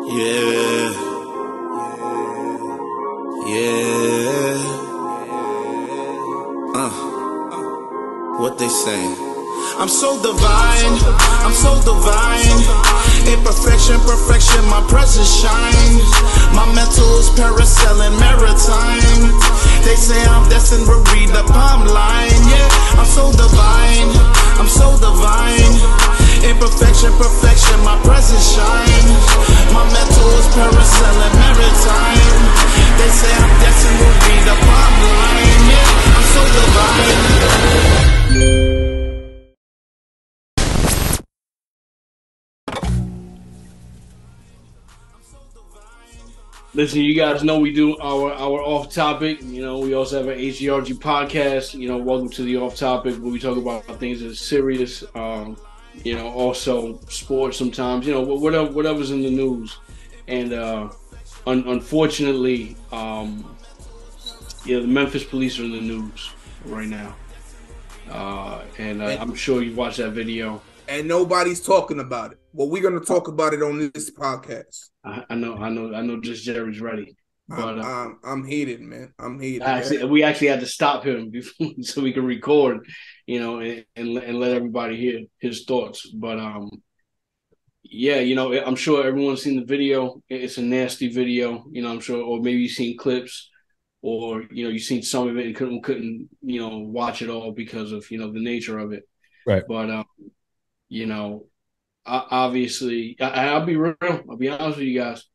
Yeah, yeah. What they saying? I'm so divine, I'm so divine. Imperfection, perfection, my presence shines. My mental is parasailing maritime. They say I'm destined to read the palm line. Yeah, I'm so divine, I'm so divine. Imperfection, perfection, my presence shines. My mental is parasailing maritime. They say I'm destined to read the palm line. Yeah, I'm so divine. Listen, you guys know we do our off topic. You know, we also have an H.G.R.G podcast. You know, welcome to the off topic where we talk about things that are serious. You know, also sports sometimes. You know, whatever's in the news. And unfortunately, the Memphis police are in the news right now. And I'm sure you watched that video. And nobody's talking about it. Well, we're going to talk about it on this podcast. I know. Just Jerry's ready, but I'm heated, man. I'm heated. We actually had to stop him before, so we can record, you know, and let everybody hear his thoughts. But yeah, you know, I'm sure everyone's seen the video. It's a nasty video, you know. I'm sure, or maybe you've seen clips, or you know, you've seen some of it and couldn't you know watch it all because of the nature of it. Right. But you know. Obviously, I'll be real. I'll be honest with you guys.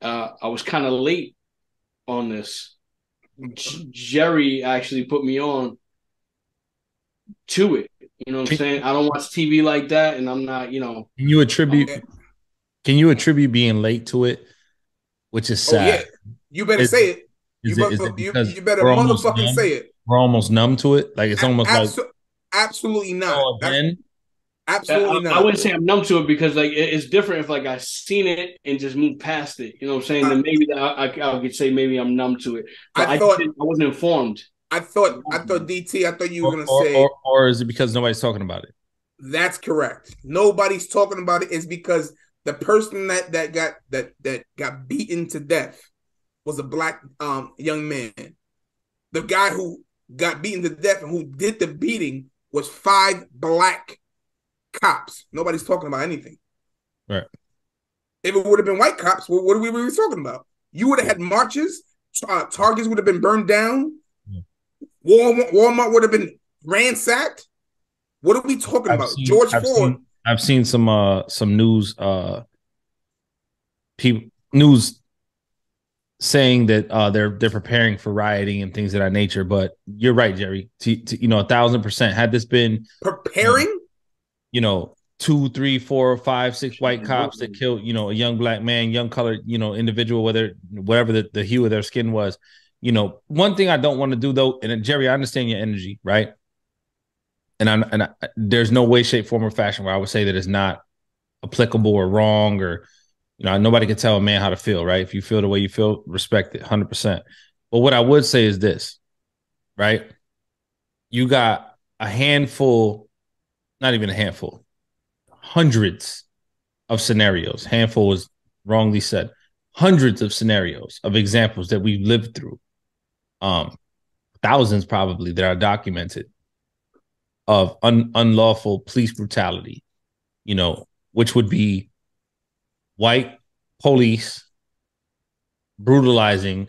I was kind of late on this. Jerry actually put me on to it. You know what I'm saying? I don't watch TV like that, and I'm not. You know. Can you attribute being late to it, which is sad? Oh, yeah. You better say it. You better motherfucking say it. We're almost numb to it. Like it's almost like absolutely not. Absolutely not. I wouldn't say I'm numb to it because like it's different if like I seen it and just moved past it. You know what I'm saying? Then maybe I could say maybe I'm numb to it. But I wasn't informed. I thought DT. I thought you were gonna say, or is it because nobody's talking about it? That's correct. Nobody's talking about it is because the person that got beaten to death was a black young man. The guy who got beaten to death and who did the beating was 5 black cops. Nobody's talking about anything. Right. If it would have been white cops, what are we really talking about? You would have had marches. Targets would have been burned down. Walmart would have been ransacked. What are we talking about? George Floyd. I've seen some news news saying that they're preparing for rioting and things of that nature. But you're right, Jerry. You know, 1,000%. Had this been preparing. You know, 2, 3, 4, 5, 6 white cops that killed, you know, a young black man, young colored, you know, individual, whatever the hue of their skin was. You know, one thing I don't want to do though, and Jerry, I understand your energy, right? And there's no way, shape, form, or fashion where I would say that it's not applicable or wrong, or you know, nobody can tell a man how to feel, right? If you feel the way you feel, respect it 100%. But what I would say is this, right? You got a handful. Not even a handful, hundreds of scenarios. Handful was wrongly said. Hundreds of scenarios of examples that we've lived through. Thousands probably that are documented of unlawful police brutality, you know, which would be white police brutalizing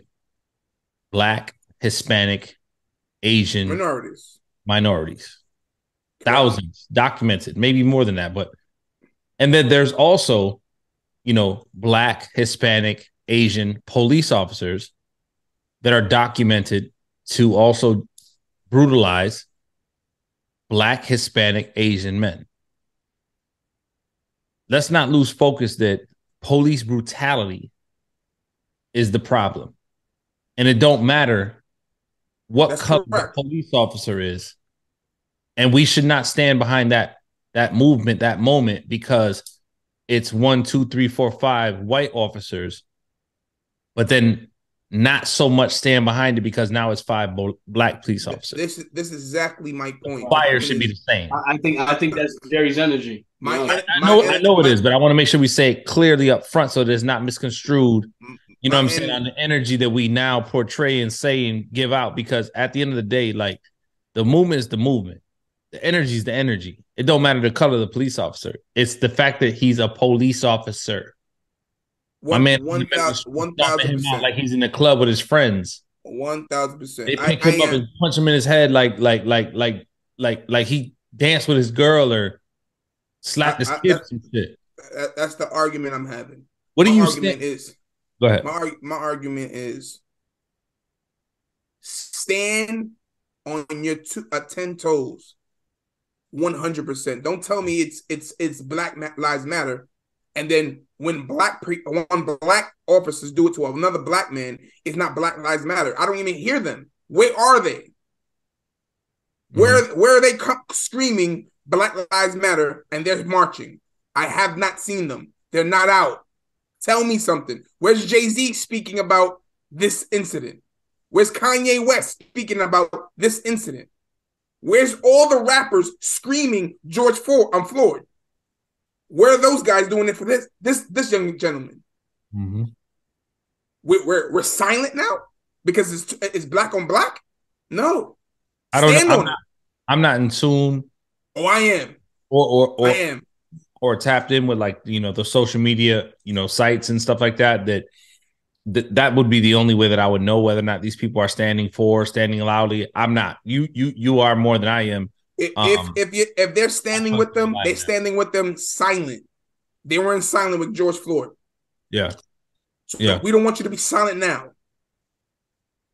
black, Hispanic, Asian minorities. Thousands documented, maybe more than that. And then there's also, you know, black, Hispanic, Asian police officers that are documented to also brutalize black, Hispanic, Asian men. Let's not lose focus that police brutality is the problem. And it don't matter what color the police officer is. And we should not stand behind that movement, that moment, because it's 1, 2, 3, 4, 5 white officers, but then not so much stand behind it because now it's 5 black police officers. This is exactly my point. The fire should be the same. I think that's Jerry's energy. I know it is, but I want to make sure we say it clearly up front so that it's not misconstrued. You know what I'm saying? On the energy that we now portray and say and give out, because at the end of the day, like, the movement is the movement. The energy is the energy. It don't matter the color of the police officer. It's the fact that he's a police officer. My man, 1,000%. Like he's in the club with his friends. 1,000%. They pick him up and punch him in his head like he danced with his girl or slapped his kids and shit. That's the argument I'm having. What do you argument is? Go ahead. My argument is stand on your 10 toes. 100%. Don't tell me it's Black Lives Matter, and then when black officers do it to another black man, it's not Black Lives Matter. I don't even hear them. Where are they? Where are they screaming Black Lives Matter and they're marching? I have not seen them. They're not out. Tell me something. Where's Jay-Z speaking about this incident? Where's Kanye West speaking about this incident? Where's all the rappers screaming George Floyd? Where are those guys doing it for this young gentleman? Mm-hmm. We're silent now because it's black on black. No, I don't know. I'm not in tune. Oh, I am. Or I am. Or tapped in with, like, you know, the social media, you know, sites and stuff like that. That would be the only way that I would know whether or not these people are standing loudly. I'm not. You are more than I am. If they're standing with them, they're standing with them silent. They weren't silent with George Floyd. Yeah. So we don't want you to be silent now.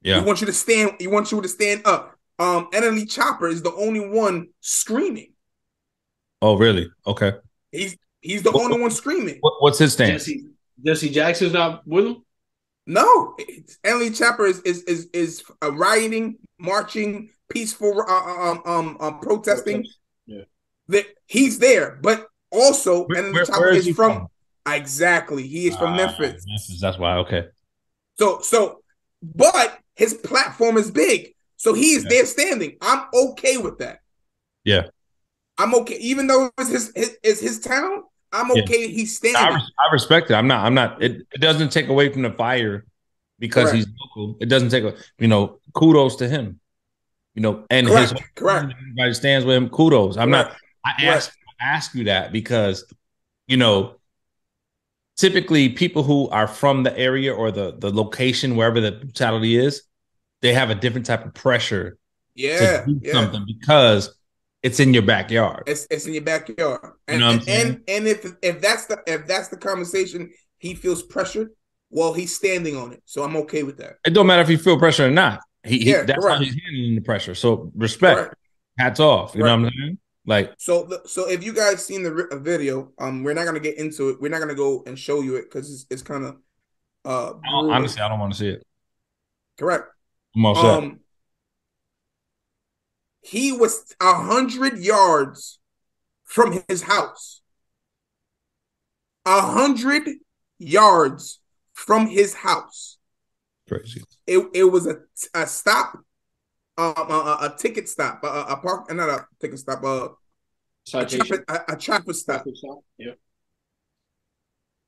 Yeah. We want you to stand. We want you to stand up. NLE Chopper is the only one screaming. Oh, really? Okay. He's the only one screaming. What's his stance? Jesse Jackson's not with him? No. NLE Chopper is rioting, marching, peaceful protesting. Yeah. He's there, but also NLE Chopper is from exactly. He is from Memphis. That's why. Okay. So but his platform is big. So he is there standing. I'm okay with that. Yeah. I'm okay. Even though it's his town, I'm okay. Yeah. He's standing. I respect it. I'm not. It doesn't take away from the fire because he's local. It doesn't take, kudos to him. And his everybody stands with him. Kudos. I'm not. I ask you that because, typically people who are from the area or the location wherever the brutality is, they have a different type of pressure to do something because it's in your backyard. It's in your backyard. And if that's the conversation, he feels pressured. Well, he's standing on it, so I'm okay with that. It don't matter if you feel pressure or not. That's how he's handling the pressure. So respect, hats off. You know what I'm saying? Like, so if you guys seen the video, we're not gonna get into it. We're not gonna go and show you it because it's kind of honestly, I don't want to see it. Correct. I'm all set. He was 100 yards from his house. 100 yards from his house. Crazy. It was a stop, a ticket stop, not a ticket stop, a traffic stop. Yeah.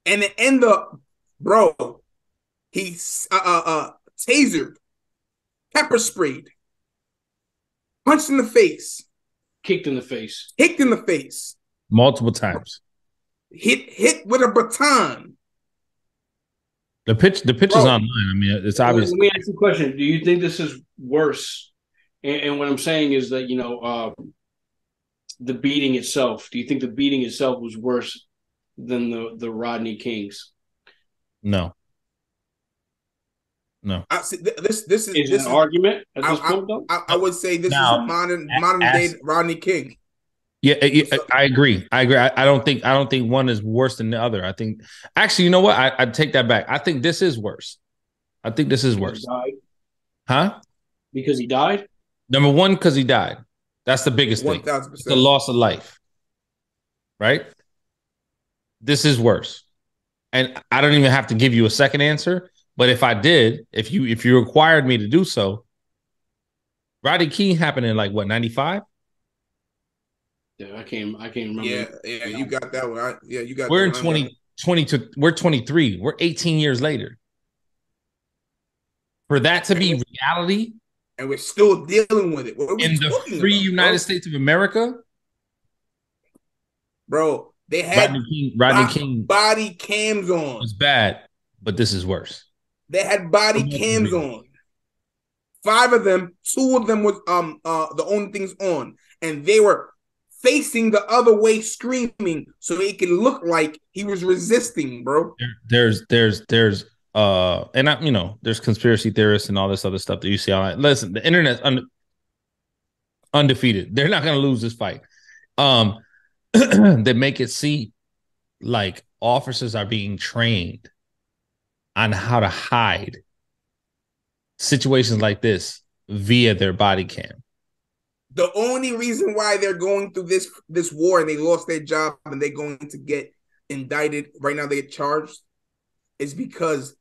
And it ended up, bro, he's tasered, pepper sprayed, punched in the face, kicked in the face, multiple times, hit with a baton. The picture's online. I mean, it's obvious. Let me ask you a question. Do you think this is worse? And what I'm saying is that, the beating itself, do you think the beating itself was worse than the Rodney Kings? No. This is an argument at this point, though? I would say this is a modern day Rodney King. Yeah, I agree. I don't think one is worse than the other. I think, actually, you know what? I take that back. I think this is worse. Because he died? Huh? Because he died? Number one, because he died. That's the biggest thing. 1,000%. It's the loss of life. Right? This is worse. And I don't even have to give you a second answer. But if I did, if you required me to do so, Rodney King happened in 95? Yeah, I can't remember. Yeah, you got that one. You got We're that in one. 20 to we're 23. We're 18 years later. For that to be reality, and we're still dealing with it. What are we in the talking free about, United States of America, bro? They had Rodney King body cams on. was bad, but this is worse. They had body cams on. 5 of them, 2 of them was the only things on, and they were facing the other way, screaming, so it could look like he was resisting, bro. There's and there's conspiracy theorists and all this other stuff that you see online. Listen, the internet's undefeated. They're not going to lose this fight. They make it seem like officers are being trained on how to hide situations like this via their body cam. The only reason why they're going through this war and they lost their job and they're going to get indicted right now, they get charged, is because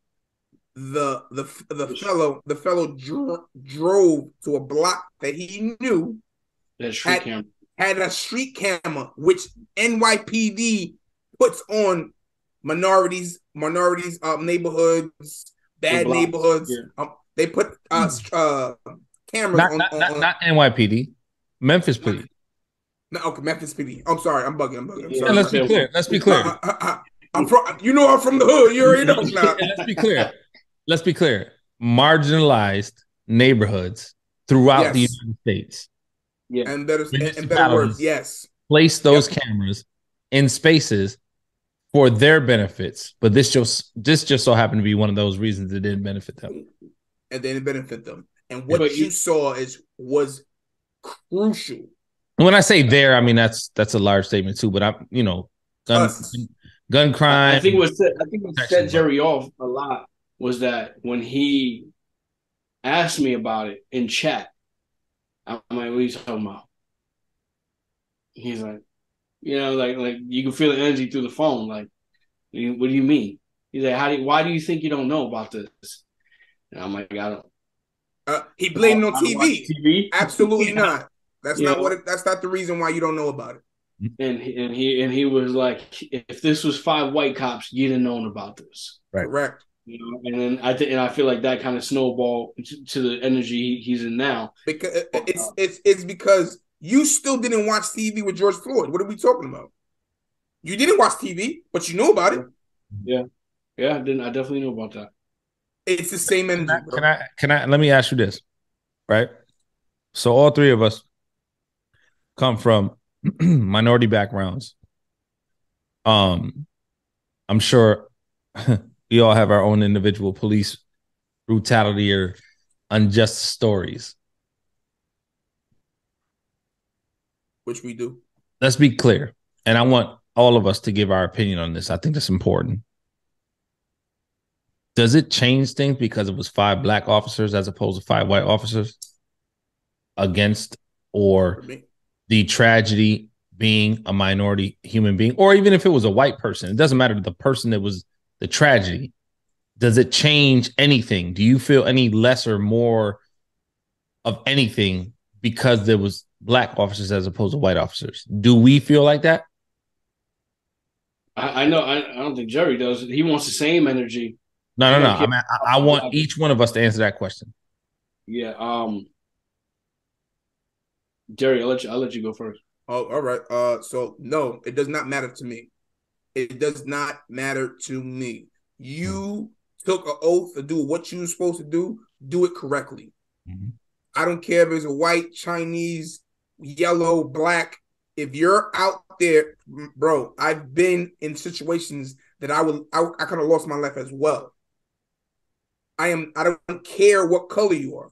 the fellow drove to a block that he knew had a street camera, which NYPD puts on minorities, neighborhoods, bad neighborhoods. Yeah. They put cameras not NYPD, Memphis PD. No, okay, Memphis PD. I'm sorry, I'm bugging. I'm sorry. Yeah, let's be clear. I'm from. I'm from the hood. You already know now. Let's be clear. Marginalized neighborhoods throughout the United States. Yeah, and better words. Yes, place those cameras in spaces for their benefits, but this just so happened to be one of those reasons it didn't benefit them. And they didn't benefit them. And what you saw was crucial. When I say there, I mean that's a large statement too. But gun crime. I think what set Jerry off a lot was that when he asked me about it in chat, I'm like, "What are you talking about?" He's like, like you can feel the energy through the phone. Like, what do you mean? He's like, why do you think you don't know about this? And I'm like, I don't. He blamed on TV. TV. Absolutely not. That's not what. That's not the reason why you don't know about it. And he was like, if this was 5 white cops, you'd have known about this. Right. Correct. And then I feel like that kind of snowballed to the energy he's in now. Because it's because you still didn't watch TV with George Floyd. What are we talking about? You didn't watch TV, but you know about it. Yeah, I didn't. I definitely know about that. It's the same energy. Can I? Let me ask you this, right? So all 3 of us come from minority backgrounds. I'm sure we all have our own individual police brutality or unjust stories. Which we do. Let's be clear. And I want all of us to give our opinion on this. I think that's important. Does it change things because it was 5 black officers as opposed to 5 white officers against or the tragedy being a minority human being, or even if it was a white person? It doesn't matter the person that was the tragedy. Does it change anything? Do you feel any less or more of anything because there was black officers as opposed to white officers? Do we feel like that? I know. I don't think Jerry does. He wants the same energy. No. I want each one of us to answer that question. Yeah. Jerry, I'll let you go first. Oh, all right. So no, it does not matter to me. It does not matter to me. You took an oath to do what you were supposed to do. Do it correctly. Mm-hmm. I don't care if it's a white, Chinese, yellow, black. If you're out there, bro, I've been in situations that I kind of lost my life as well. I don't care what color you are.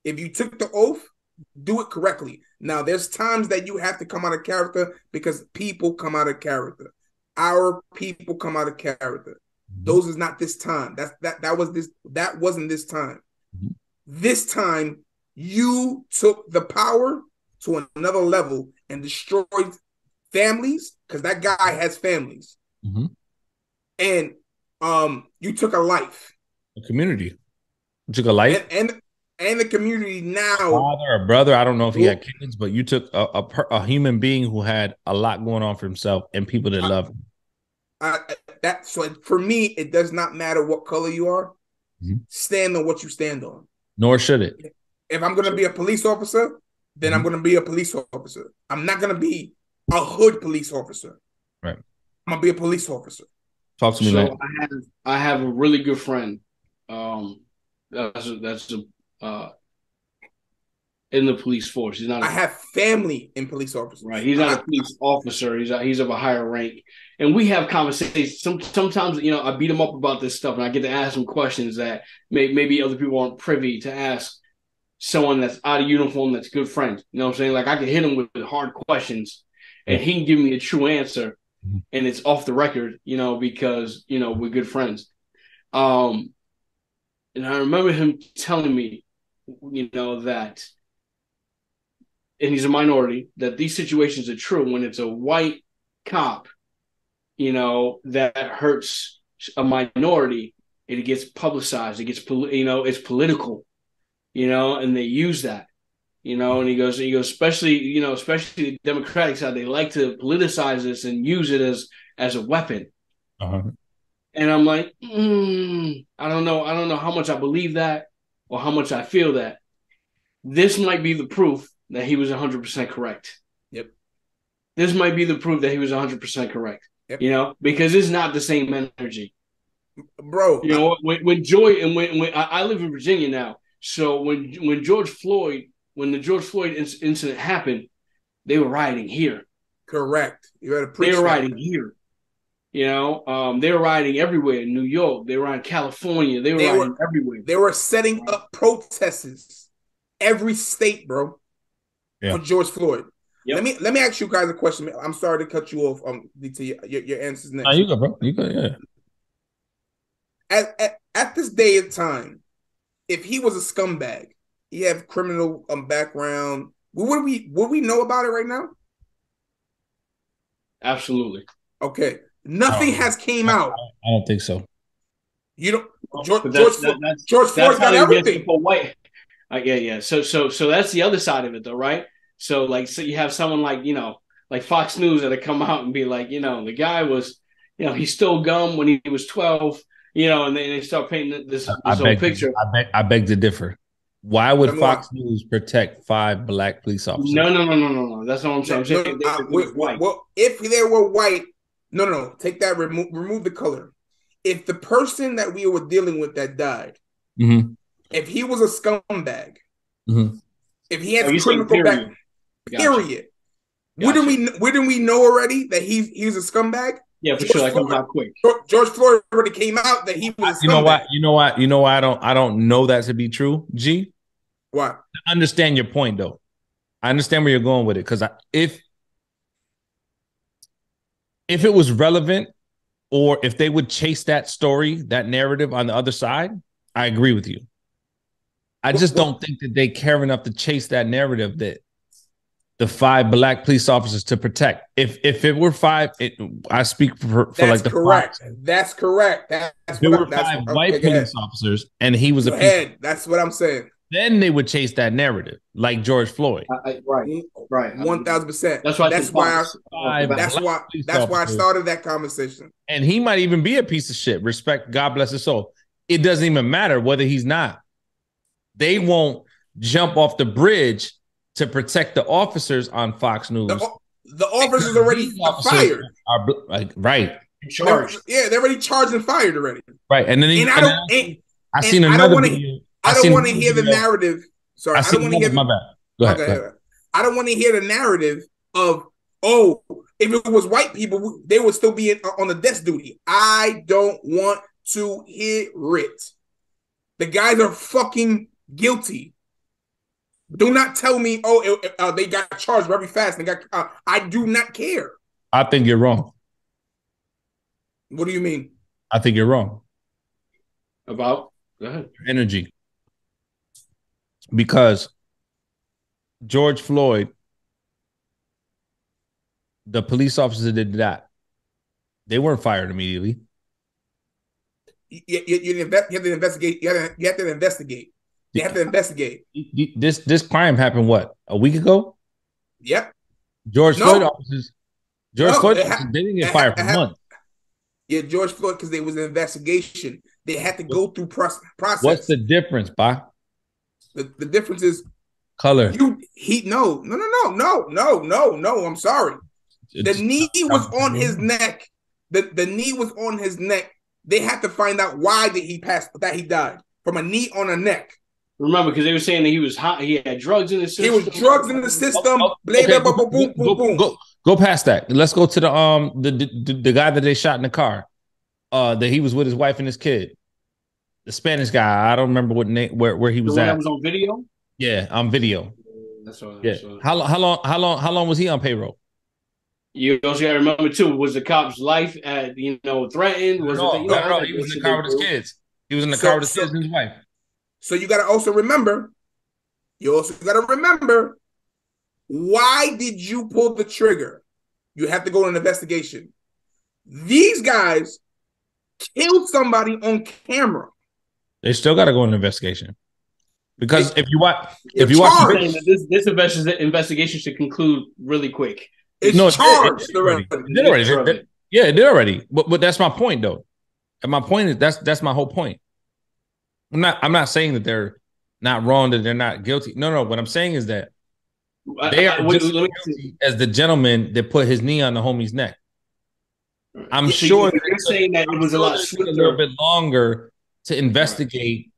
If you took the oath, do it correctly. Now, there's times that you have to come out of character because people come out of character. Our people come out of character. Those is not this time. That wasn't this time. Mm-hmm. This time, you took the power to another level and destroyed families, because that guy has families. Mm-hmm. And you took a life. A community. You took a life? And and the community now. Father or brother, I don't know if he had kids, but you took a human being who had a lot going on for himself and people that love him. So for me, it does not matter what color you are. Mm-hmm. Stand on what you stand on. Nor should it. If I'm going to be a police officer, then I'm going to be a police officer. I'm not going to be a hood police officer. Right. I'm going to be a police officer. Talk to me, man. I have a really good friend. That's in the police force. He's not. I have family in police officers. Right. He's not a police officer. He's of a higher rank, and we have conversations. Sometimes, you know, I beat him up about this stuff, and I get to ask him questions that maybe other people aren't privy to ask someone that's out of uniform that's good friends. You know what I'm saying? Like, I can hit him with hard questions, and he can give me a true answer, and it's off the record. You know, because you know we're good friends. And I remember him telling me, you know, that. And he's a minority, that these situations are true when it's a white cop, you know, that hurts a minority, it gets publicized, it gets, you know, it's political, you know, and they use that, you know, and he goes, especially the Democratic side, they like to politicize this and use it as a weapon. Uh-huh. And I'm like, I don't know how much I believe that or how much I feel that. This might be the proof that he was 100% correct. Yep. This might be the proof that he was 100% correct. Yep. You know, because it's not the same energy, bro. You know, when Joy and when I live in Virginia now, so when the George Floyd incident happened, they were rioting here. Correct. You had to preach. They were rioting here. You know, they were rioting everywhere in New York. They were in California. They were rioting everywhere. They were setting up protests every state, bro. For George Floyd. Yep. Let me ask you guys a question. I'm sorry to cut you off. Your answers next. No, you go, bro. You go. Yeah. At this day of time, if he was a scumbag, he have criminal background. Would we know about it right now? Absolutely. Okay. Nothing has came out. I don't think so. You don't. George Floyd got everything. White. Yeah. So that's the other side of it, though, right? So you have someone like Fox News that come out and be like, you know, the guy was, you know, he stole gum when he was 12, you know, and they start painting this whole picture. I beg to differ. Why would Fox News protect 5 black police officers? No. That's what I'm saying. Well, if they were white, no. Take that. Remove the color. If the person that we were dealing with that died, if he was a scumbag, if he had criminal back. Period. Gotcha. Wouldn't we know already that he's a scumbag? Yeah, for sure. That comes out quick. George Floyd already came out that he was a scumbag. You know why I don't know that to be true, G? Why? I understand your point though. I understand where you're going with it. Because if it was relevant or if they would chase that story, that narrative on the other side, I agree with you. I just don't think that they care enough to chase that narrative that the 5 black police officers to protect. If it were 5, I speak for like the correct. 5. That's correct. If there were 5 white police officers and he was that's what I'm saying. Then they would chase that narrative like George Floyd. Right. 1,000%. That's why I started that conversation. And he might even be a piece of shit. Respect, God bless his soul. It doesn't even matter whether he's not. They won't jump off the bridge to protect the officers on Fox News. The officers already fired. Right. Charged. They're already charged and fired already. Right. And then I seen another video. I don't want to hear the narrative. Sorry, I don't want to hear. My bad. Go ahead. I don't want to hear the narrative of, if it was white people, they would still be on the desk duty. I don't want to hear it. The guys are fucking guilty. Do not tell me, they got charged very fast. I do not care. I think you're wrong. What do you mean? I think you're wrong. About? Go ahead. Energy. Because George Floyd, the police officers that did that, they weren't fired immediately. You have to investigate. You have to investigate. They have to investigate. This crime happened what, a week ago? Yep. George Floyd officers. Floyd officers, they didn't get fired for months. Yeah, George Floyd, because there was an investigation. They had to go through process. What's the difference, Ba? The difference is color. No. I'm sorry. The knee was on his neck. The knee was on his neck. They had to find out why he died from a knee on a neck. Remember, because they were saying that he was hot. He had drugs in the system. He was drugs in the system. Go past that. Let's go to the guy that they shot in the car. That he was with his wife and his kid. The Spanish guy. I don't remember what name where he was at. That was on video. Yeah, on video. That's all. Yeah. How long was he on payroll? You also got to remember too. Was the cop's life threatened? He was in the car with his kids. He was in the car with his kids and his wife. So you got to also remember. Why did you pull the trigger? You have to go on an investigation. These guys killed somebody on camera. They still got to go on an investigation. Because if you watch this investigation should conclude really quick. It did already. Yeah, it did already. But that's my point, though. And my point is that's my whole point. I'm not saying that they're not wrong, that they're not guilty. No. What I'm saying is that they are just guilty as the gentleman that put his knee on the homie's neck. I'm sure you're saying that it was a little bit longer to investigate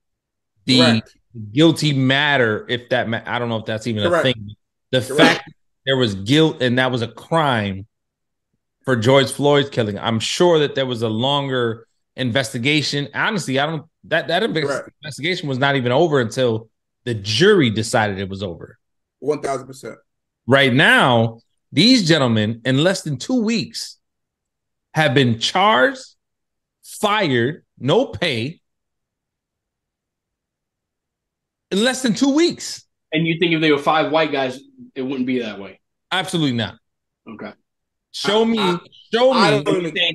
the guilty matter. If that, I don't know if that's even a thing. The fact that there was guilt and that was a crime for George Floyd's killing. I'm sure that there was a longer investigation. Honestly, that investigation was not even over until the jury decided it was over. 1,000%. Right now, these gentlemen in less than 2 weeks have been charged, fired, no pay in less than 2 weeks. And you think if they were 5 white guys, it wouldn't be that way? Absolutely not. Okay. Show me.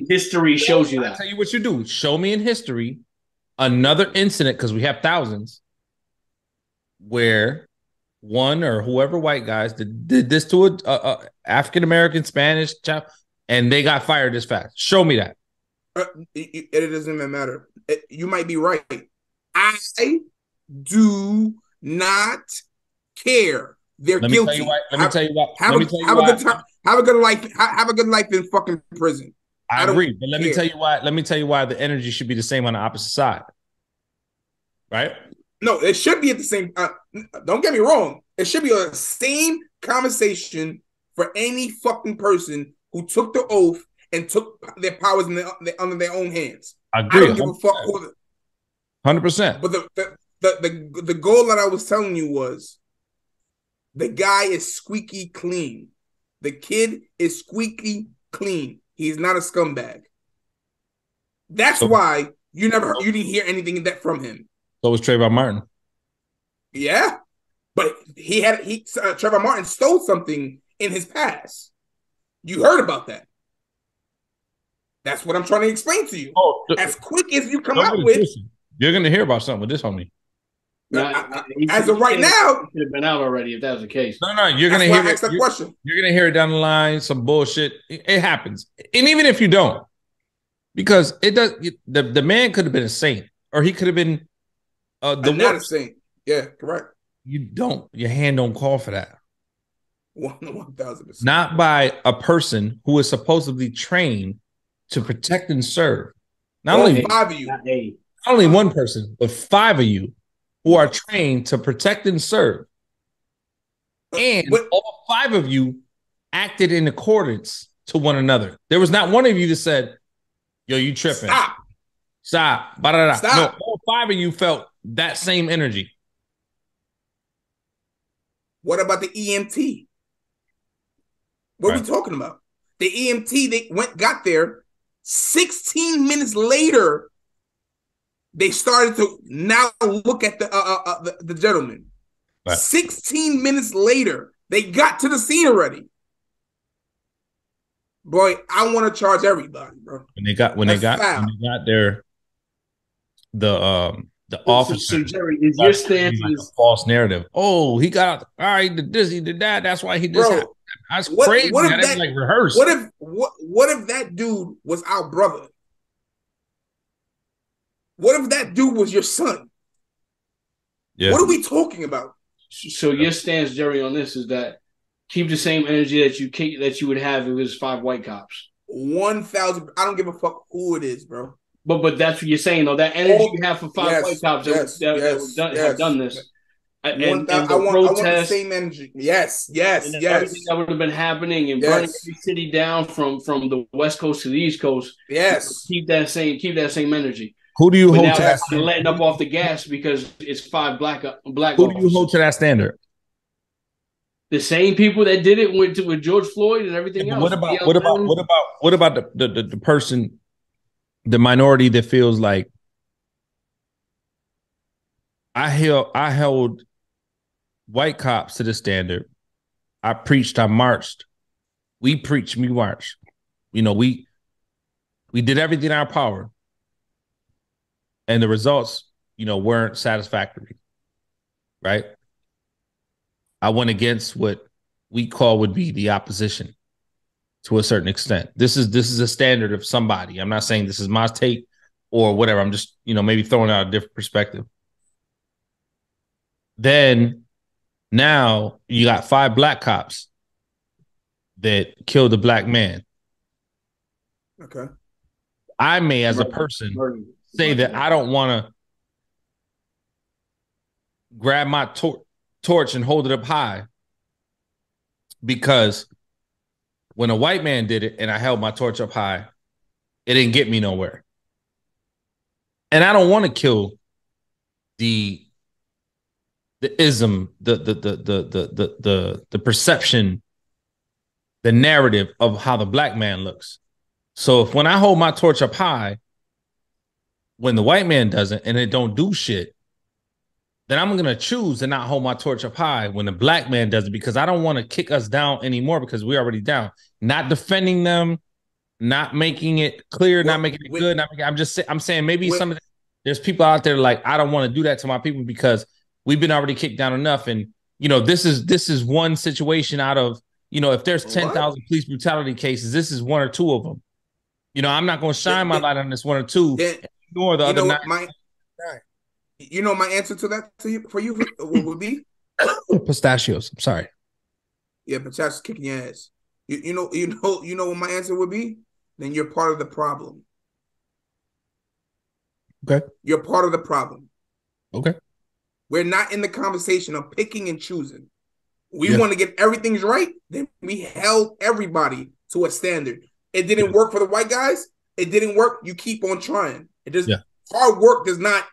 History shows you that. I'll tell you what you do. Show me in history another incident, because we have thousands, where one or whoever white guys did this to a African-American, Spanish child, and they got fired this fast. Show me that. It doesn't even matter. You might be right. I do not care. They're guilty. Let me tell you why. Have a good time. Have a good life. Have a good life in fucking prison. I agree, but let me tell you why. Let me tell you why the energy should be the same on the opposite side. Right? No, it should be at the same. Don't get me wrong. It should be the same conversation for any fucking person who took the oath and took their powers under their own hands. I agree. I don't give a fuck. 100%. But the goal that I was telling you was, the guy is squeaky clean. The kid is squeaky clean. He's not a scumbag. That's why you didn't hear anything from him. So was Trayvon Martin. Yeah, but Trayvon Martin stole something in his past. You heard about that. That's what I'm trying to explain to you. As quick as you come out with, you're going to hear about something with this homie. As of right now, it should have been out already if that was the case. No, you're gonna hear it. You're gonna hear it down the line. Some bullshit. It happens, and even if you don't, because it does. The man could have been a saint, or he could have been not a saint. Yeah, correct. You don't. Your hand don't call for that. 1,000%. Not by a person who is supposedly trained to protect and serve. Not only 5 of you. Not only one person, but 5 of you who are trained to protect and serve. And all 5 of you acted in accordance to one another. There was not one of you that said, yo, you tripping. Stop. Stop. No, all 5 of you felt that same energy. What about the EMT? What are we talking about? The EMT, they got there. 16 minutes later, they started to now look at the gentleman. Right. 16 minutes later, they got to the scene already. Boy, I want to charge everybody, bro. When they got there, the the officer. So Jerry, is your stance like a false narrative? Oh, he got all right. He did this, he did that. That's why he did that. That's crazy. What if that like rehearsed? What if that dude was our brother? What if that dude was your son? Yeah. What are we talking about? So your stance, Jerry, on this is that keep the same energy that you would have if it was 5 white cops. 1,000. I don't give a fuck who it is, bro. But that's what you're saying, though. That energy you have for 5 white cops that have done this. And I want the same energy. Yes. Everything that would have been happening and burning every city down from the West Coast to the East Coast. Yes. Keep that same energy. Who do you hold to that standard? Letting up off the gas because it's 5 black. Who do you hold to that standard? The same people that did it with George Floyd and everything else. What about the person, the minority that feels like I held white cops to the standard. I preached, I marched. We preached, we marched. You know, we did everything in our power. And the results, you know, weren't satisfactory. Right? I went against what we call would be the opposition to a certain extent. This is a standard of somebody. I'm not saying this is my take or whatever. I'm just, you know, maybe throwing out a different perspective. Then now you got 5 black cops that killed a black man. Okay. I may, as a person, say that I don't want to grab my torch and hold it up high because when a white man did it and I held my torch up high, it didn't get me nowhere. And I don't want to kill the ism, the perception, the narrative of how the black man looks. So if when I hold my torch up high, when the white man doesn't and it don't do shit, then I'm going to choose to not hold my torch up high when the black man does it because I don't want to kick us down anymore because we're already down. Not defending them, not making it clear, not making it good. I'm saying maybe there's people out there like, I don't want to do that to my people because we've been already kicked down enough. And, you know, this is one situation out of, you know, if there's 10,000 police brutality cases, this is 1 or 2 of them. You know, I'm not going to shine my light on this 1 or 2. Ignore the other 9. You know my answer to that for you would be pistachios. I'm sorry. Yeah, pistachios kicking your ass. You know what my answer would be? Then you're part of the problem. Okay. You're part of the problem. Okay. We're not in the conversation of picking and choosing. We want to get everything right. Then we held everybody to a standard. It didn't work for the white guys. It didn't work. You keep on trying. It just hard work does not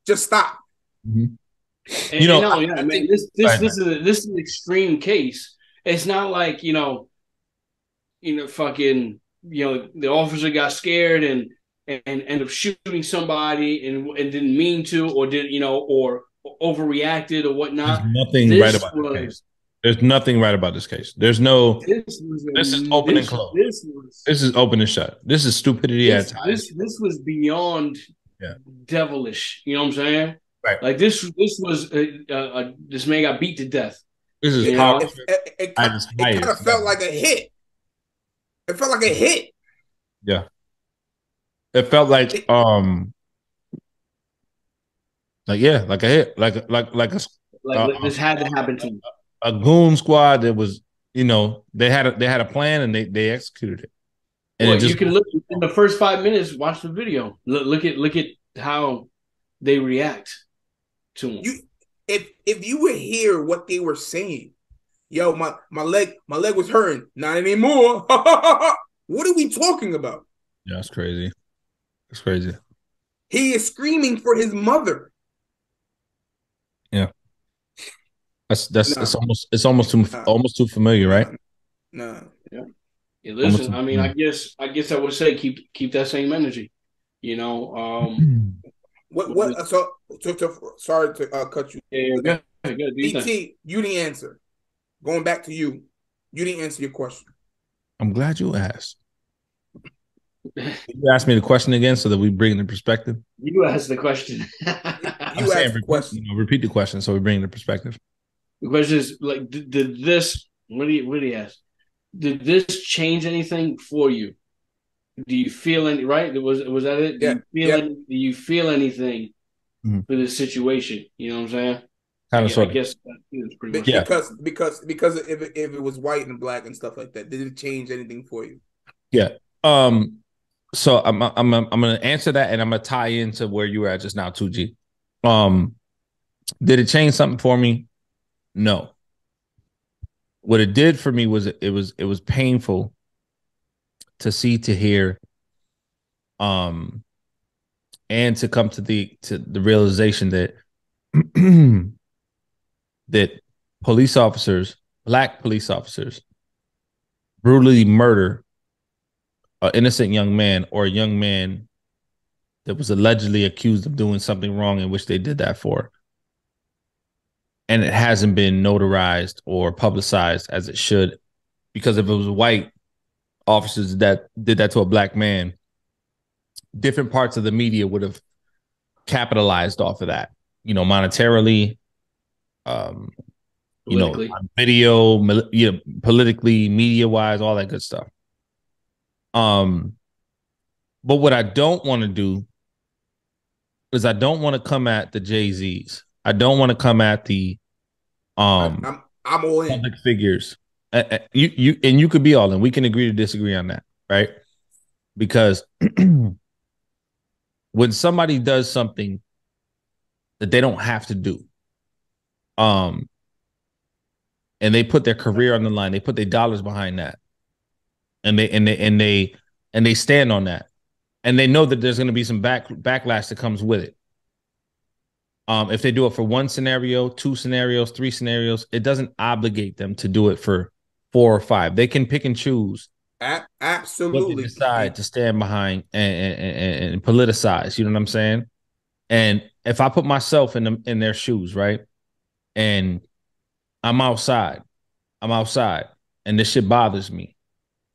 just stop. Mm-hmm. You know, I mean, this is an extreme case. It's not like fucking the officer got scared and ended up shooting somebody and didn't mean to or or overreacted or whatnot. There's nothing right about this case. There's nothing right about this case. There's no. This is open and closed. This is open and shut. This is stupidity at times. This was beyond devilish. You know what I'm saying? Right. Like this was this man got beat to death. This is how it kind of felt like a hit. It felt like a hit. Yeah. It felt like like a hit, like this had to happen to me. A goon squad that was, they had a plan and they executed it. And you can look in the first 5 minutes, watch the video. Look at how they react to him. If you would hear what they were saying, yo, my leg was hurting, not anymore. What are we talking about? Yeah, that's crazy. It's crazy. He is screaming for his mother. Yeah. It's almost too familiar, right? No. Yeah. Listen, I mean, I guess I would say keep that same energy. What? So sorry to cut you. Yeah, BT, you didn't answer. Going back to you, you didn't answer your question. I'm glad you asked. You asked me the question again so that we bring it in perspective. You asked the question. ask the question. Repeat the question so we bring the perspective. The question is like, did this? What do you ask? Did this change anything for you? Do you feel any? Right? Was that it? Do you feel anything for this situation? You know what I'm saying? Kind of sort I guess that's pretty much because if it was white and black and stuff like that, did it change anything for you? Yeah. So I'm gonna answer that, and I'm gonna tie into where you were at just now, 2G. Did it change something for me? No. What it did for me was it was painful to see, to hear, and to come to the realization that that police officers, black police officers, brutally murder an innocent young man, or a young man that was allegedly accused of doing something wrong in which they did that for. And it hasn't been notarized or publicized as it should, because if it was white officers that did that to a black man, different parts of the media would have capitalized off of that, monetarily, video, politically, media wise, all that good stuff. But what I don't want to do is I don't want to come at the Jay-Z's. I don't want to come at the I'm all in. public figures. You could be all in. We can agree to disagree on that, right? Because when somebody does something that they don't have to do, and they put their career on the line, they put their dollars behind that, and they stand on that, and they know that there's going to be some backlash that comes with it. If they do it for one scenario, two scenarios, three scenarios, it doesn't obligate them to do it for 4 or 5. They can pick and choose. Absolutely. What they decide to stand behind and politicize. You know what I'm saying? And if I put myself in their shoes, right, and I'm outside, and this shit bothers me,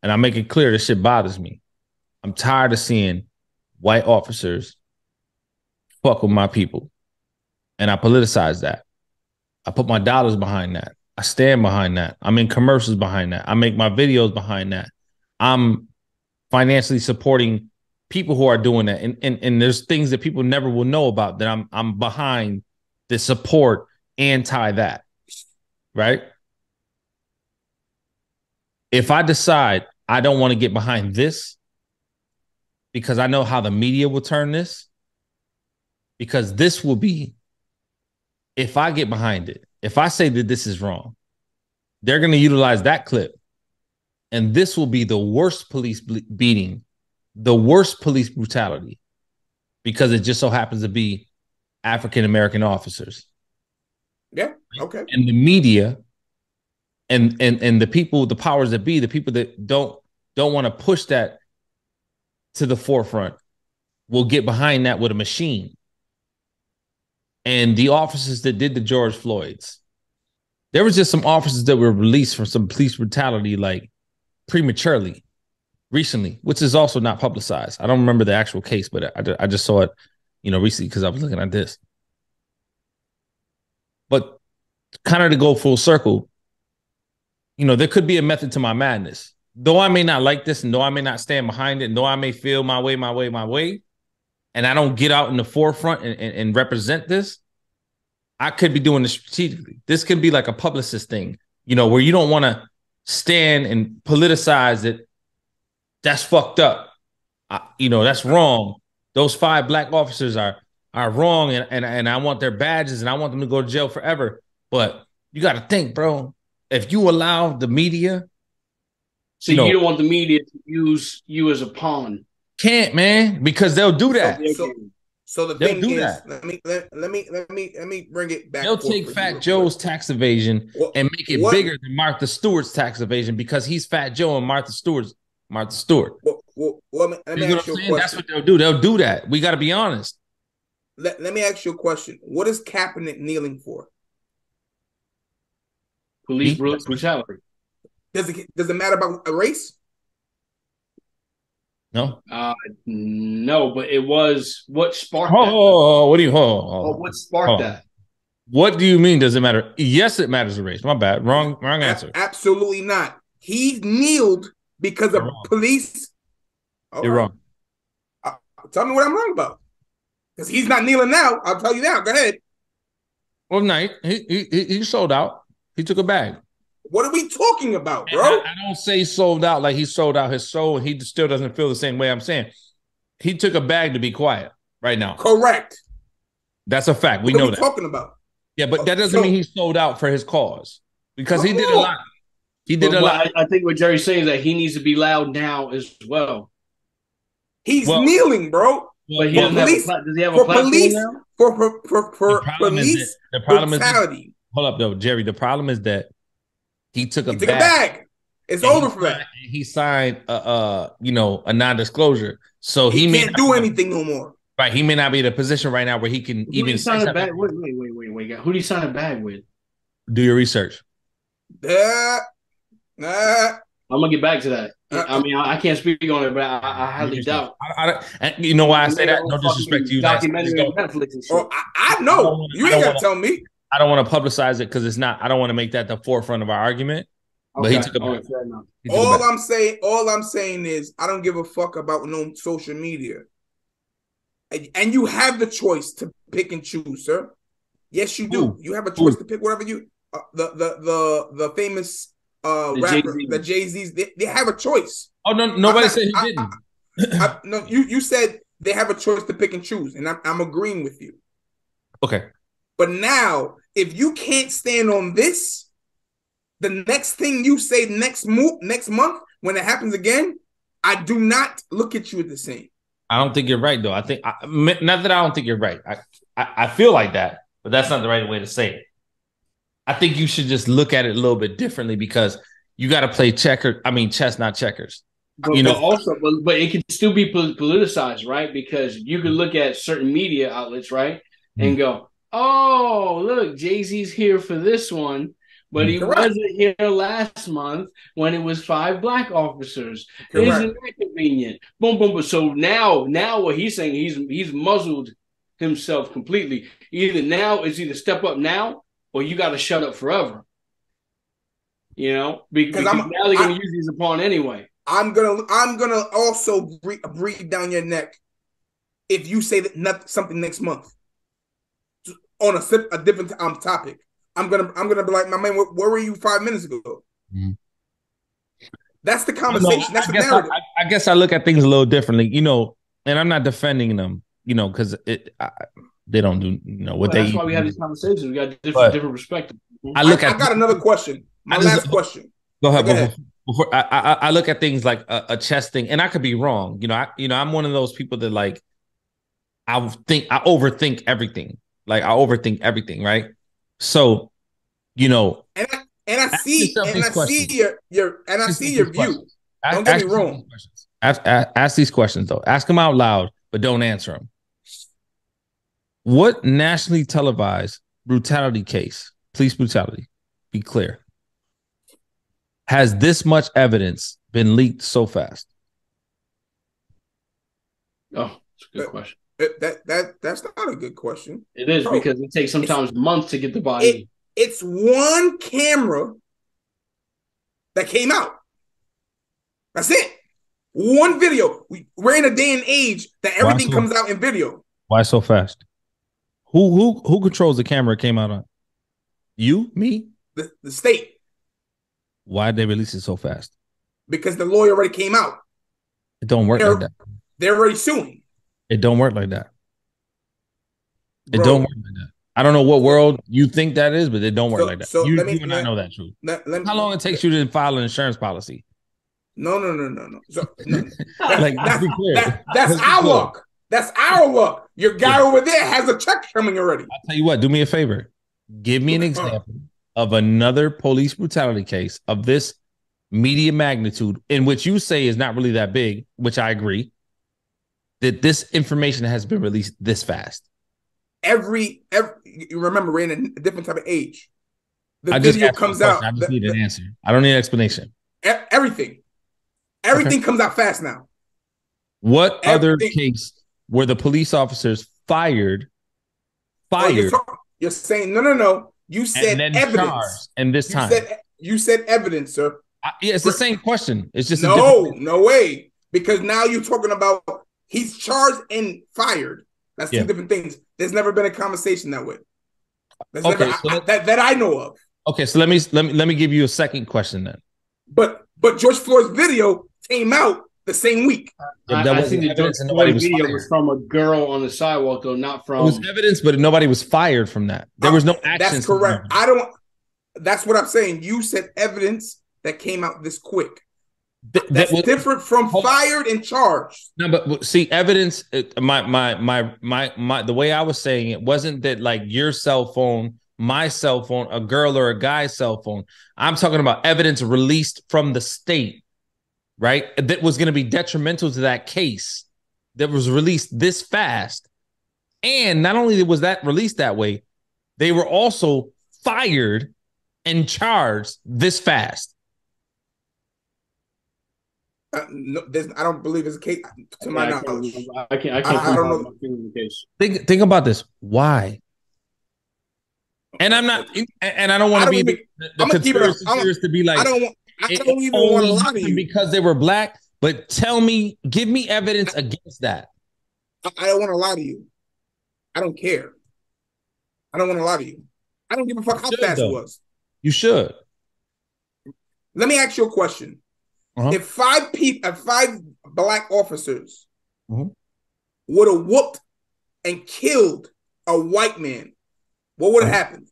and I make it clear this shit bothers me. I'm tired of seeing white officers fuck with my people. And I politicize that. I put my dollars behind that. I stand behind that. I'm in commercials behind that. I make my videos behind that. I'm financially supporting people who are doing that. And there's things that people never will know about that I'm behind the support anti that. Right? If I decide I don't want to get behind this because I know how the media will turn this, because this will be, if I get behind it, if I say that this is wrong, they're going to utilize that clip. And this will be the worst police beating, the worst police brutality, because it just so happens to be African-American officers. Yeah. Okay. And the media and the people, the powers that be, the people that don't want to push that to the forefront will get behind that with a machine. And the officers that did the George Floyds, there was just some officers that were released from some police brutality, like prematurely, recently, which is also not publicized. I don't remember the actual case, but I just saw it, recently because I was looking at this. But kind of to go full circle, there could be a method to my madness. Though I may not like this, and though I may not stand behind it, and though I may feel my way, and I don't get out in the forefront and represent this, I could be doing this strategically. This could be like a publicist thing, where you don't want to stand and politicize it. That's fucked up. That's wrong. Those 5 black officers are wrong, and I want their badges, and I want them to go to jail forever. But you got to think, bro, if you allow the media. So you don't want the media to use you as a pawn. Can't, man, because they'll do that. So the thing is, let me bring it back. They'll take Fat Joe's tax evasion and make it bigger than Martha Stewart's tax evasion because he's Fat Joe and Martha Stewart. Let me ask you a question. That's what they'll do. They'll do that. We got to be honest. Let me ask you a question. What is Kaepernick kneeling for? Police brutality. Does it matter about a race? No. No, but it was what sparked that. What do you? What sparked that? What do you mean? Does it matter? Yes, it matters the race. My bad. Wrong answer. Absolutely not. He kneeled because of police. You're wrong. Tell me what I'm wrong about. Because he's not kneeling now. I'll tell you now. Go ahead. Well, Knight, he sold out. He took a bag. What are we talking about, bro? I don't say sold out like he sold out his soul and he still doesn't feel the same way I'm saying. He took a bag to be quiet right now. Correct. That's a fact. We know that. What are we talking about? Yeah, but that doesn't mean he sold out for his cause because he did a lot. He did a lot. I think what Jerry's saying is that he needs to be loud now as well. He's kneeling, bro. But he does he have a platform now? For police the problem brutality. Is hold up, though, Jerry. The problem is that he took a bag. It's over for that. He signed a non-disclosure, so he can't do anything no more. Right, he may not be in a position right now where he can even sign a bag. Wait. Who do you sign a bag with? Do your research. I'm gonna get back to that. I mean, I can't speak on it, but I highly doubt. And you know why I say that? No disrespect to you. Documentary on Netflix and shit. I know. You ain't gotta tell me. I don't want to publicize it because it's not. I don't want to make that the forefront of our argument. But he took a bag. All I'm saying is I don't give a fuck about no social media. And you have the choice to pick and choose, sir. Yes, you do. You have a choice to pick whatever you. The famous rapper, the Jay-Z's, they have a choice. Oh no, nobody said he didn't. No, you said they have a choice to pick and choose, and I'm agreeing with you. Okay. But now, if you can't stand on this, the next thing you say next month when it happens again, I do not look at you the same. I don't think you're right, though. I think not that I don't think you're right. I feel like that, but that's not the right way to say it. I think you should just look at it a little bit differently because you got to play chess, not checkers. But, but it can still be politicized, right? Because you can look at certain media outlets, right, and go, "Oh, look, Jay-Z's here for this one." But he wasn't here last month when it was 5 black officers. Correct. Isn't that convenient? Boom, boom, boom. So now what he's saying, he's muzzled himself completely. Either step up now or you got to shut up forever. You know, because now they're going to use these upon anyway. I'm gonna also breathe down your neck if you say that something next month on a different topic. I'm gonna be like, my man, where were you 5 minutes ago? Mm-hmm. That's the conversation. That's the narrative. I guess I look at things a little differently, and I'm not defending them, because they don't do what they. That's why we have these conversations. We got different perspectives. I got another question. My last question. Go ahead. Before I look at things like a chess thing, and I could be wrong. I'm one of those people that I overthink everything. Like I overthink everything, right? So, and I see your view. Don't get me wrong. Ask these questions though. Ask them out loud, but don't answer them. What nationally televised brutality case, police brutality, be clear, has this much evidence been leaked so fast? Oh, that's a good question. That's not a good question. It is, because it takes sometimes months to get the body. It's one camera that came out. That's it. One video. We're in a day and age that everything comes out in video. Why so fast? Who controls the camera it came out on? You? Me? The state. Why did they release it so fast? Because the lawyer already came out. It don't work like that. They're already suing. It don't work like that. It don't work like that. I don't know what world you think that is, but it don't work like that. You and I know that truth. How long it takes you to file an insurance policy? No. So, no. Let's be clear. That's our luck. That's our luck. Your guy over there has a check coming already. I'll tell you what. Do me a favor. Give me an example of another police brutality case of this media magnitude, in which you say is not really that big, which I agree, that this information has been released this fast. Every you remember, we're in a different type of age. The video comes out. I just need an answer. I don't need an explanation. Everything comes out fast now. What other Everything. case were the police officers fired? Oh, you're saying no. You And said then evidence. charged, and this time. You said evidence, sir. Yeah, it's the same question. It's just no way. Because now you're talking about he's charged and fired. That's two different things. There's never been a conversation that way. That I know of. Okay, so let me give you a second question then. But George Floyd's video came out the same week. I think the George Floyd video was from a girl on the sidewalk, though, not from. It was evidence, but nobody was fired from that. There was no action. That's correct. That's what I'm saying. You said evidence that came out this quick. That's different from fired and charged. No, but see, evidence. My the way I was saying it wasn't that like your cell phone, my cell phone, a girl or a guy's cell phone. I'm talking about evidence released from the state, right? That was going to be detrimental to that case. That was released this fast, and not only was that released that way, they were also fired and charged this fast. No, I don't believe it's a case to my knowledge. I don't know. The case. Think about this. Why? And I'm not, and I don't want to be the conspiracy theorist to be like, I don't even want to lie to you because they were black. But give me evidence against that. I don't want to lie to you. I don't care. I don't want to lie to you. I don't give a fuck how fast it was. You should. Let me ask you a question. If five black officers would have whooped and killed a white man, what would have happened?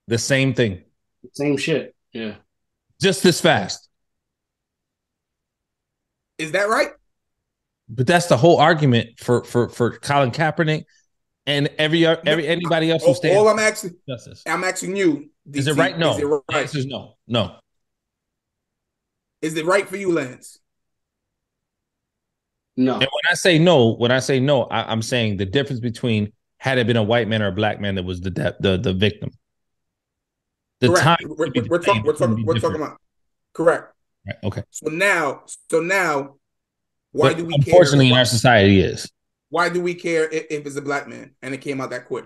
The same thing. Same shit. Yeah. Just this fast. Is that right? But that's the whole argument for Colin Kaepernick and anybody else who stands. All I'm asking you. DT, is it right? No. Is it right? The answer is no. No. Is it right for you, Lance? No. And when I say no, I'm saying the difference between had it been a white man or a black man that was the victim. Correct. Time we're talking about correct. Right, okay. So now, why do we care? Unfortunately, in our society, is why do we care if it's a black man and it came out that quick?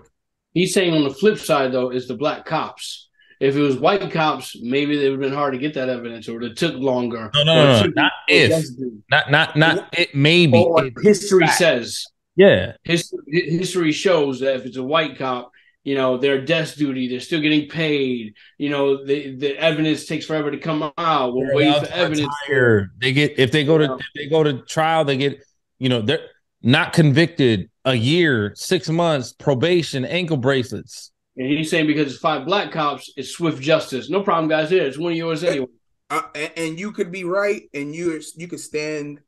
He's saying on the flip side, though, is the black cops. If it was white cops, maybe it would have been hard to get that evidence, or it took longer. No. Not if. Not it. Maybe. History says. Yeah. History shows that if it's a white cop, they're desk duty. They're still getting paid. The evidence takes forever to come out. We're waiting for evidence. They get if they go to trial, they get they're not convicted. A year, 6 months, probation, ankle bracelets. And he's saying because it's 5 black cops, it's swift justice. No problem, guys. Here, it's one of yours anyway. And you could be right, and you could stand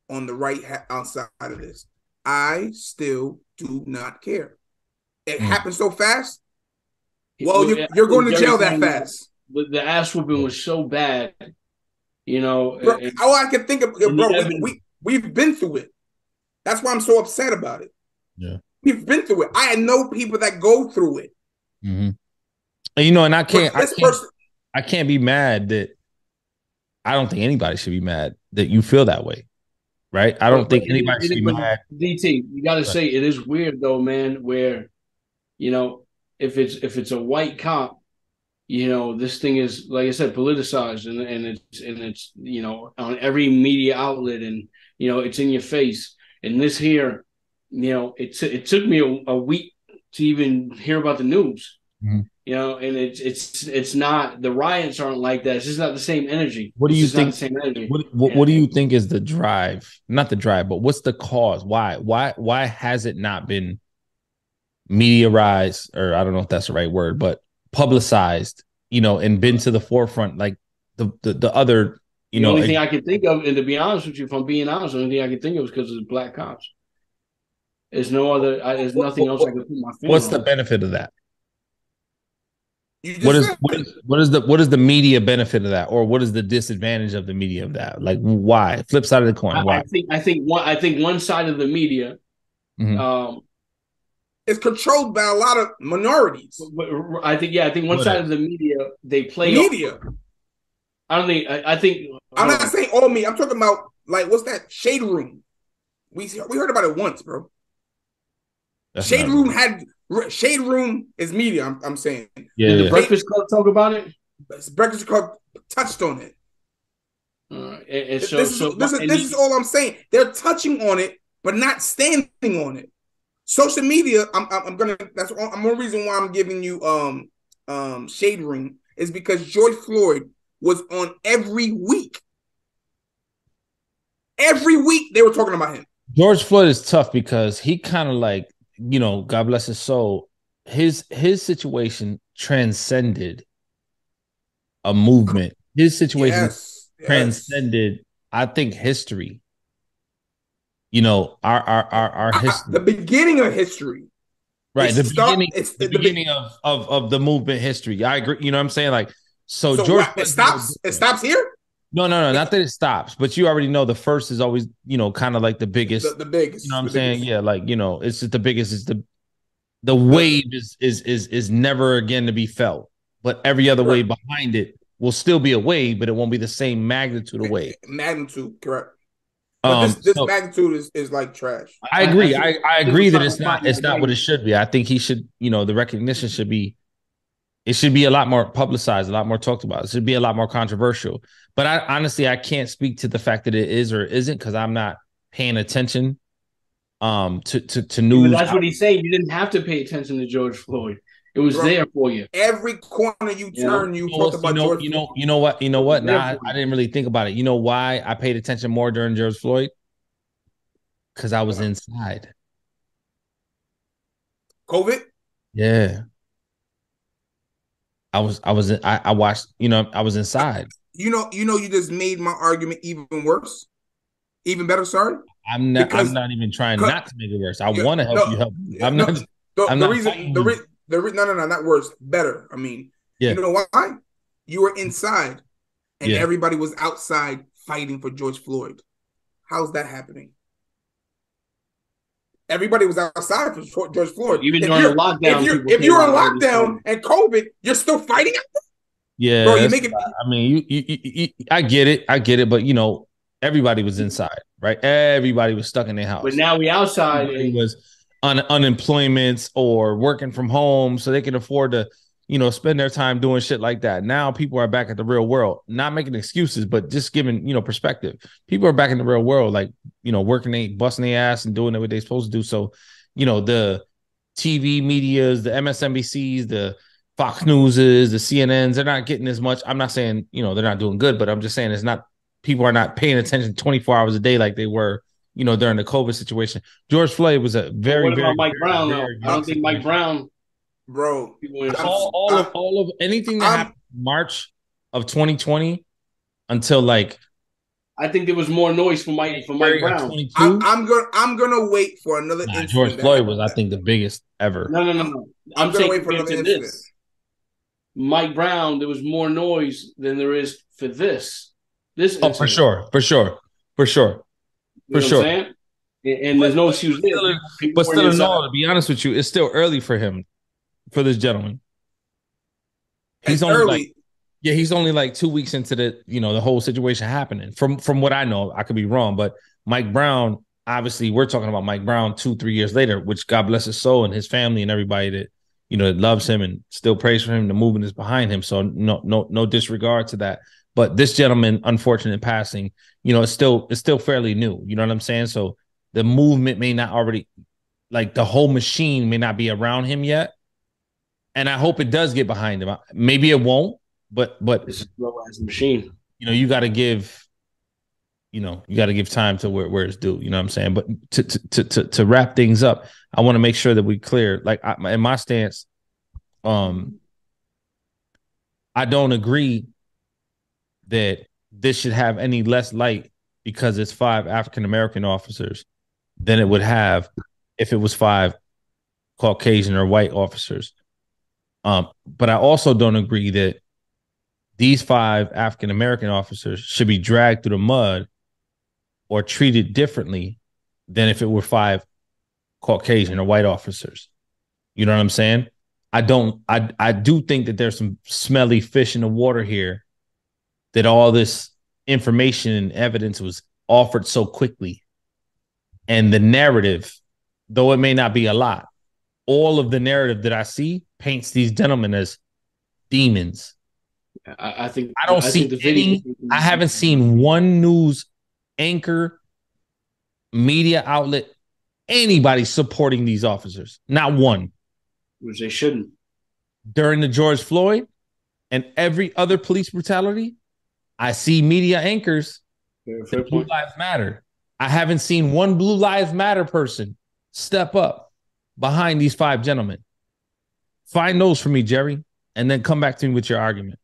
on the right outside of this. I still do not care. It happened so fast. Well, you're going to jail that fast. The ass whooping was so bad, Bro, all I can think of, bro, we've been through it. That's why I'm so upset about it. Yeah, we've been through it. I know people that go through it. Mm-hmm. And I can't be mad that. I don't think anybody should be mad that you feel that way, right? I don't think anybody should be mad. DT, you got to say it is weird though, man. Where, if it's a white cop, this thing is, like I said, politicized and it's on every media outlet and it's in your face. And this here, it took me a week to even hear about the news. Mm-hmm. And it's not, the riots aren't like that. It's just not the same energy. What do you think? What do you think is the drive? Not the drive, but what's the cause? Why has it not been mediaized, or I don't know if that's the right word, but publicized, and been to the forefront like the other, The only thing I can think of, and to be honest with you, if I'm being honest, the only thing I can think of is because of the black cops. There's no other. There's nothing else I can put my finger on. What's the benefit of that? What is the media benefit of that, or what is the disadvantage of the media of that? Like, why? Flip side of the coin. Why? I think one side of the media, is controlled by a lot of minorities. I think one side of the media, they play media. I don't think. I think. I'm not saying all media. I'm talking about like what's that? Shade Room. We heard about it once, bro. That's Shade not Room real. had Shade Room is media. I'm saying. Yeah, Did the yeah. Breakfast Club talk about it? Breakfast Club touched on it. And so, This is all I'm saying. They're touching on it, but not standing on it. Social media. That's one reason why I'm giving you Shade Room is because George Floyd was on every week. Every week they were talking about him. George Floyd is tough because he kind of like, you know, God bless his soul. His situation transcended a movement. His situation transcended, I think, history. You know, our history. The beginning of history. Right. The beginning of the movement history. I agree. You know what I'm saying? Like, so George what, it stops? It stops here? No, not that it stops, but you already know the first is always, you know, kind of like the biggest. The biggest. You know what I'm saying? Yeah, like, you know, it's just the biggest. It's the wave is never again to be felt. But every other wave behind it will still be a wave, but it won't be the same magnitude of wave. Magnitude, correct. But this magnitude is like trash. I agree. I agree that it's not what it should be. I think he should, you know, the recognition should be, it should be a lot more publicized, a lot more talked about. It should be a lot more controversial. But I honestly, I can't speak to the fact that it is or isn't because I'm not paying attention to news. But that's what he's saying. You didn't have to pay attention to George Floyd. It was there for you. Every corner you turn, you talk about George Floyd. You know what? Nah, I didn't really think about it. You know why I paid attention more during George Floyd? Because I was inside. COVID? Yeah. I watched, you know, I was inside. You just made my argument even worse. Even better, sorry. I'm not even trying not to make it worse. I want to help you help. Not worse, better. I mean, you know why? You were inside and everybody was outside fighting for George Floyd. How's that happening? Everybody was outside for George Floyd. Even during the lockdown. If you're in lockdown and COVID, you're still fighting out there? Yeah. Bro, you make it. I mean, I get it. But, you know, everybody was inside, right? Everybody was stuck in their house. But now we outside. It was unemployment or working from home so they can afford to, you know, spend their time doing shit like that. Now people are back at the real world, not making excuses, but just giving, you know, perspective. People are back in the real world, like, you know, working, busting their ass and doing what they're supposed to do. So, you know, the TV medias, the MSNBCs, the Fox Newses, the CNNs, they're not getting as much. I'm not saying, you know, they're not doing good, but I'm just saying people are not paying attention 24 hours a day like they were, you know, during the COVID situation. George Floyd was a very, what about Mike Brown, though? I don't think Mike Brown, bro. All of anything that happened in March of 2020 until like, I think there was more noise for Mike Brown. I'm gonna wait for another incident. George Floyd was, I think, the biggest ever. No. I'm gonna wait for another incident. Mike Brown, there was more noise than there is for this. This incident. For sure. You know what I'm saying? And there's no excuse there. But still, no, to be honest with you, it's still early for him, for this gentleman. He's only like 2 weeks into the whole situation happening. From what I know, I could be wrong, but Mike Brown, obviously, we're talking about Mike Brown 2-3 years later, which God bless his soul and his family and everybody that, you know, that loves him and still prays for him. The movement is behind him, so no disregard to that. But this gentleman, unfortunate passing, you know, it's still fairly new. You know what I'm saying? So the movement may not already, like the whole machine may not be around him yet. And I hope it does get behind him. Maybe it won't, but it's a slow ass machine. You know, you got to give time to where it's due. You know what I'm saying? But to wrap things up, I want to make sure that we clear. Like in my stance, I don't agree that this should have any less light because it's 5 African-American officers than it would have if it was 5 Caucasian or white officers. But I also don't agree that these 5 African-American officers should be dragged through the mud or treated differently than if it were 5 Caucasian or white officers. You know what I'm saying? I do think that there's some smelly fish in the water here, that all this information and evidence was offered so quickly. And the narrative, though it may not be a lot, all of the narrative that I see paints these gentlemen as demons. I think I don't see any. I haven't seen one news anchor, media outlet, anybody supporting these officers. Not one. Which they shouldn't. During the George Floyd and every other police brutality, I see media anchors. Blue Lives Matter. I haven't seen one Blue Lives Matter person step up behind these 5 gentlemen. Find those for me, Jerry, and then come back to me with your argument.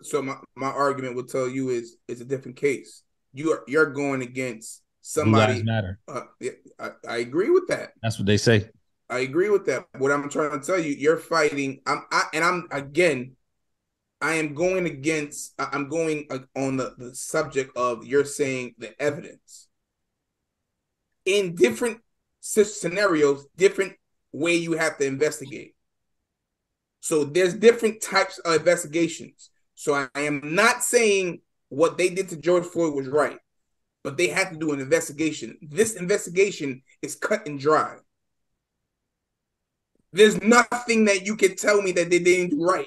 So my argument will tell you is a different case. You're going against somebody. Blue Lives Matter. I agree with that. That's what they say. I agree with that. What I'm trying to tell you, you're fighting. I'm going against. I'm going on the subject of you're saying the evidence. In different scenarios, different way you have to investigate. So there's different types of investigations. So I am not saying what they did to George Floyd was right, but they had to do an investigation. This investigation is cut and dry. There's nothing that you can tell me that they didn't do right.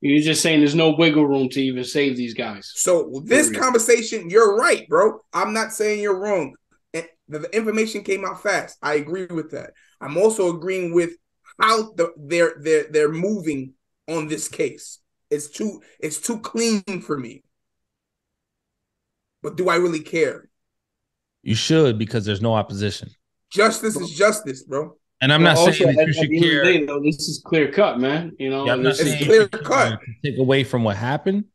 You're just saying there's no wiggle room to even save these guys. So this conversation, you're right, bro. I'm not saying you're wrong. And the information came out fast. I agree with that. I'm also agreeing with how they're moving on this case. It's too clean for me. But do I really care? You should, because there's no opposition. Justice is justice, bro. And I'm not saying that you should care. Day, though, this is clear cut, man. You know, it's clear cut. Take away from what happened.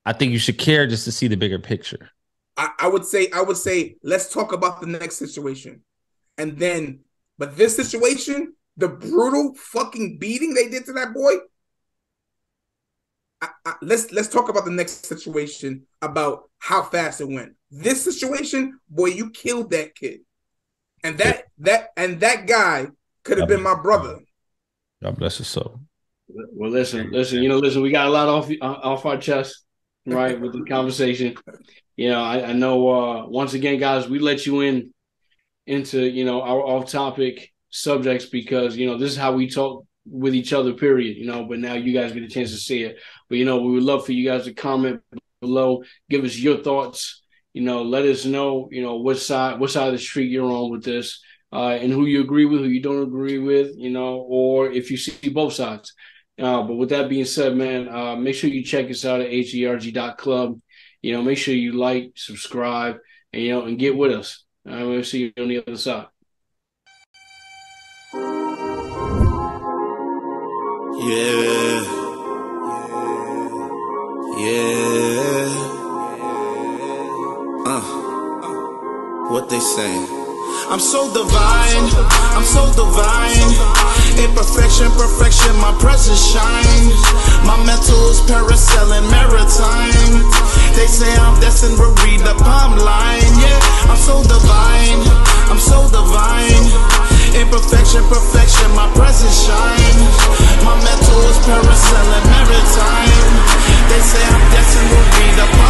I think you should care just to see the bigger picture. I would say, let's talk about the next situation. And then, but this situation, the brutal fucking beating they did to that boy. Let's talk about the next situation, about how fast it went. This situation, boy, you killed that kid. And that guy could have been my brother. God bless his soul. Well, listen. We got a lot off our chest, right, with the conversation. You know, I know. Once again, guys, we let you into our off-topic subjects because this is how we talk with each other. Period. But now you guys get a chance to see it. But we would love for you guys to comment below, give us your thoughts. Let us know, what side of the street you're on with this, and who you agree with, who you don't agree with, or if you see both sides. But with that being said, man, make sure you check us out at H.G.R.G.club. Make sure you like, subscribe, and get with us. We'll see you on the other side. What they saying? I'm so divine, I'm so divine. Imperfection, perfection, my presence shines. My mental is parasailing maritime. They say I'm destined to read the palm line. Yeah, I'm so divine, I'm so divine. Imperfection, perfection, my presence shines. My mental is parasailing maritime. They say I'm destined to read the palm line.